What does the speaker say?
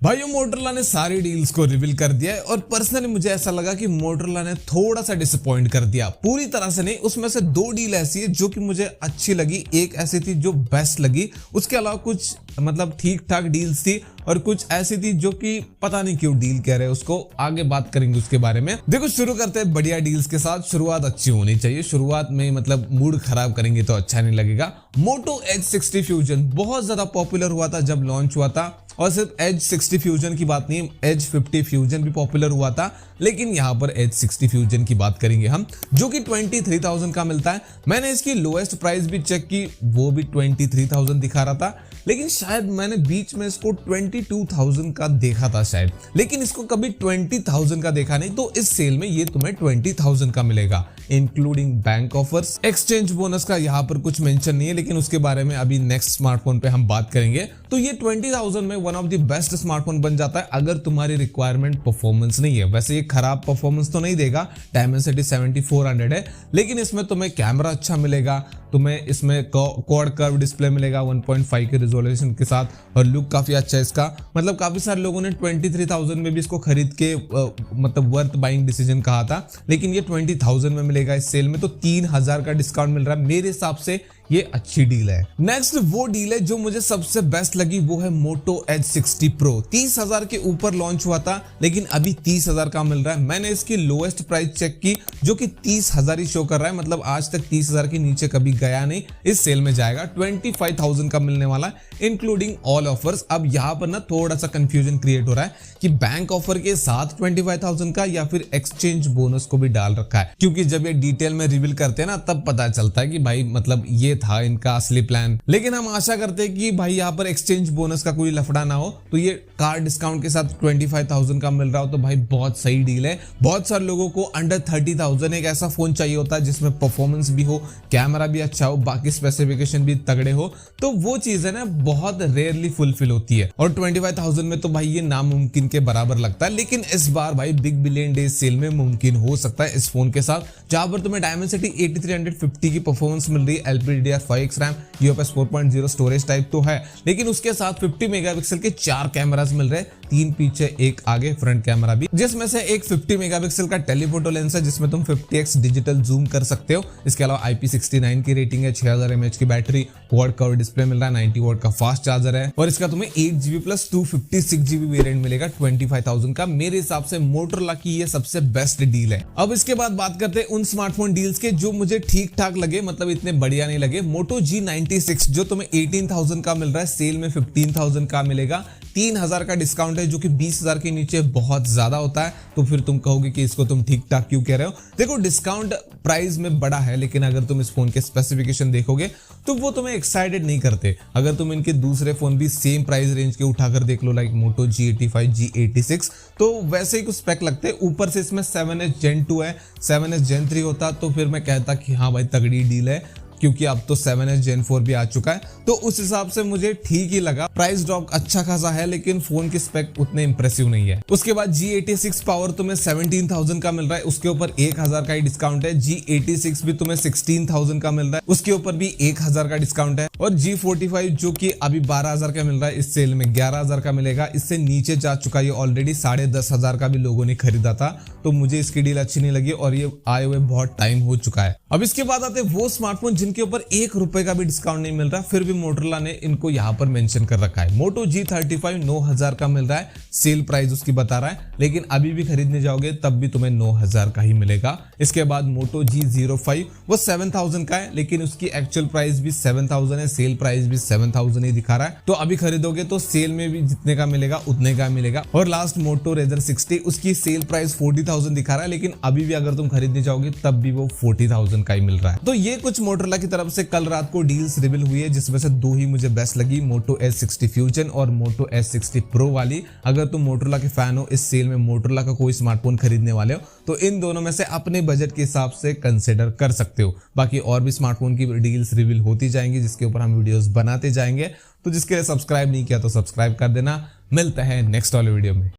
भाइयों मोटरोला ने सारी डील्स को रिवील कर दिया है और पर्सनली मुझे ऐसा लगा कि मोटरोला ने थोड़ा सा डिसअपॉइंट कर दिया, पूरी तरह से नहीं। उसमें से दो डील ऐसी है जो कि मुझे अच्छी लगी, एक ऐसी थी जो बेस्ट लगी, उसके अलावा कुछ मतलब ठीक ठाक डील्स थी और कुछ ऐसी थी जो कि पता नहीं क्यों डील कह रहे हैं उसको, आगे बात करेंगे उसके बारे में। देखो शुरू करते हैं बढ़िया डील्स के साथ। शुरुआत अच्छी होनी चाहिए, शुरुआत में मतलब मूड खराब करेंगे तो अच्छा नहीं लगेगा। मोटो H60 फ्यूजन बहुत ज्यादा पॉपुलर हुआ था जब लॉन्च हुआ था, और सिर्फ H60 फ्यूजन की बात नहीं, H50 फ्यूजन भी पॉपुलर हुआ था, लेकिन यहाँ पर H60 फ्यूजन की बात करेंगे हम, जो कि 23,000 का मिलता है। मैंने इसकी लोएस्ट प्राइस भी चेक की, वो भी 23,000 दिखा रहा था, लेकिन शायद मैंने बीच में इसको 22,000 का देखा था शायद, लेकिन इसको कभी 20,000 का देखा नहीं। तो इस सेल में ये तुम्हें 20,000 का मिलेगा, including bank offers. Exchange bonus का यहाँ पर कुछ मेंशन नहीं है, लेकिन उसके बारे में अभी नेक्स्ट स्मार्टफोन पे हम बात करेंगे। तो ये 20,000 में one of the best smartphone बन जाता है अगर तुम्हारी रिक्वायरमेंट परफॉर्मेंस नहीं है। वैसे ये खराब परफॉर्मेंस तो नहीं देगा, Dimensity 7400 है, लेकिन इसमें तुम्हें कैमरा अच्छा मिलेगा, तुम्हें इसमें क्वाड कर्व डिस्प्ले मिलेगा 1.5 के रिजोल्यूशन के साथ, और लुक काफी अच्छा है इसका। मतलब काफी सारे लोगों ने 23,000 में भी इसको खरीद के मतलब वर्थ बाइंग डिसीजन कहा था, लेकिन ये 20,000 में मिलेगा इस सेल में, तो 3,000 का डिस्काउंट मिल रहा है। मेरे हिसाब से ये अच्छी डील है। नेक्स्ट वो डील है जो मुझे सबसे बेस्ट लगी, वो है मोटो H60 Pro। 30,000 के ऊपर लॉन्च हुआ था, लेकिन अभी 30,000 का मिल रहा है। मैंने इसकी लोएस्ट प्राइस चेक की जो कि 30,000 ही शो कर रहा है, मतलब आज तक 30,000 के नीचे कभी गया नहीं। इस सेल में जाएगा 25,000 का मिलने वाला है, इंक्लूडिंग ऑल ऑफर्स। अब यहाँ पर ना थोड़ा सा कंफ्यूजन क्रिएट हो रहा है कि बैंक ऑफर के साथ 25,000 का या फिर एक्सचेंज बोनस को भी डाल रखा है, क्योंकि जब ये डिटेल में रिवील करते हैं ना तब पता चलता है कि भाई मतलब ये था इनका असली प्लान। लेकिन हम आशा करते हैं कि भाई यहाँ पर एक्सचेंज बोनस का कोई लफड़ा ना हो, तो ये कार डिस्काउंट के साथ 25,000 का मिल रहा हो तो भाई बहुत सही डील है। बहुत सारे लोगों को अंडर 30,000 एक ऐसा फोन चाहिए होता है जिसमें परफॉर्मेंस भी हो, कैमरा भी अच्छा हो, बाकी स्पेसिफिकेशन भी तगड़े हो, तो वो चीज है ना बहुत रेयरली फुलफिल होती है। और 25,000 में तो भाई ये नामुमकिन के बराबर लगता है, लेकिन इस बार भाई बिग बिलियन डेज सेल में मुमकिन हो सकता है इस फोन के साथ, जहां पर तुम्हें Dimensity 8350 की परफॉर्मेंस मिल रही है, LPDDR5X RAM, UFS 4.0 storage type तो है, लेकिन उसके साथ 50 मेगापिक्सल के 4 कैमरास मिल रहे हैं, 3 पीछे 1 आगे फ्रंट कैमरा भी, जिसमें से एक 50 मेगापिक्सल का टेलीफोटो लेंस है जिसमें तुम 50x डिजिटल जूम कर सकते हो। इसके अलावा IP69 की रेटिंग है, 6000 mAh की बैटरी, क्वाड कर्व डिस्प्ले मिल रहा है, 90 वॉट का फास्ट चार्जर है, और इसका तुम्हें 8GB प्लस 256GB वेरिएंट मिलेगा 25,000 का। मेरे हिसाब से मोटरोला की ये सबसे बेस्ट डील है। अब इसके बाद बात करते हैं उन स्मार्टफोन डील्स के जो मुझे ठीक ठाक लगे, मतलब इतने बढ़िया नहीं लगे। मोटो G96 जो तुम्हें 18,000 का मिल रहा है, सेल में 15,000 का मिलेगा। 3,000 का डिस्काउंट है जो कि 20,000 के नीचे बहुत ज्यादा होता है, तो फिर तुम कहोगे कि इसको तुम ठीक ठाक क्यों कह रहे हो। देखो डिस्काउंट प्राइस में बड़ा है, लेकिन अगर तुम इस फोन के स्पेसिफिकेशन देखोगे तो वो तुम्हें एक्साइटेड नहीं करते। अगर तुम इनके दूसरे फोन भी सेम प्राइस रेंज के उठाकर देख लो, लाइक मोटो G85, G86, तो वैसे ही कुछ स्पेक लगते हैं। ऊपर से इसमें 7S Gen 2 है, 7S Gen 3 होता तो फिर मैं कहता कि हाँ भाई तगड़ी डील है, क्योंकि अब तो 7S Gen 4 भी आ चुका है, तो उस हिसाब से मुझे ठीक ही लगा। प्राइस ड्रॉप अच्छा खासा है, लेकिन फोन की स्पेक उतने इंप्रेसिव नहीं है। उसके बाद G86 पावर तुम्हें 17,000 का मिल रहा है, उसके ऊपर 1,000 का ही डिस्काउंट है। G86 भी तुम्हें 16,000 का मिल रहा है, उसके ऊपर भी 1,000 का डिस्काउंट है। और G45 जो कि अभी 12,000 का मिल रहा है, इस सेल में 11,000 का मिलेगा। इससे नीचे जा चुका है ऑलरेडी, 10,500 का भी लोगों ने खरीदा था, तो मुझे इसकी डील अच्छी नहीं लगी और ये आए हुए बहुत टाइम हो चुका है। अब इसके बाद आते वो स्मार्टफोन जिनके ऊपर 1 रुपए का भी डिस्काउंट नहीं मिल रहा, फिर भी मोटरोला ने इनको यहां पर मेंशन कर रखा है। मोटो G35 9,000 का मिल रहा है, सेल प्राइस उसकी बता रहा है, लेकिन अभी भी खरीदने जाओगे तब भी तुम्हें 9,000 का ही मिलेगा। इसके बाद मोटो G05 वो 7,000 का है, लेकिन उसकी एक्चुअल प्राइस भी 7,000 है, सेल प्राइस भी 7,000 ही दिखा रहा है, तो अभी खरीदोगे तो सेल में भी जितने का मिलेगा उतने का मिलेगा। और लास्ट मोटो Razr 60, उसकी सेल प्राइस 40,000 दिखा रहा है, लेकिन अभी भी अगर तुम खरीदने जाओगे तब भी वो 40,000 का ही मिल रहा है। तो ये कुछ मोटरोला की तरफ से कल रात को डील्स रिवील हुई है, जिसमें से दो ही मुझे बेस्ट लगी, मोटो H60 फ्यूजन और मोटो H60 Pro वाली। अगर तुम मोटरोला के फैन हो, इस सेल में मोटरोला का कोई स्मार्टफोन खरीदने वाले हो, तो इन दोनों में से अपने बजट के हिसाब से कंसिडर कर सकते हो। बाकी और भी स्मार्टफोन की डील्स रिवील होती जाएंगी, जिसके ऊपर हम वीडियोस बनाते जाएंगे, तो जिसके लिए सब्सक्राइब नहीं किया तो सब्सक्राइब कर देना। मिलते हैं नेक्स्ट वाले वीडियो में।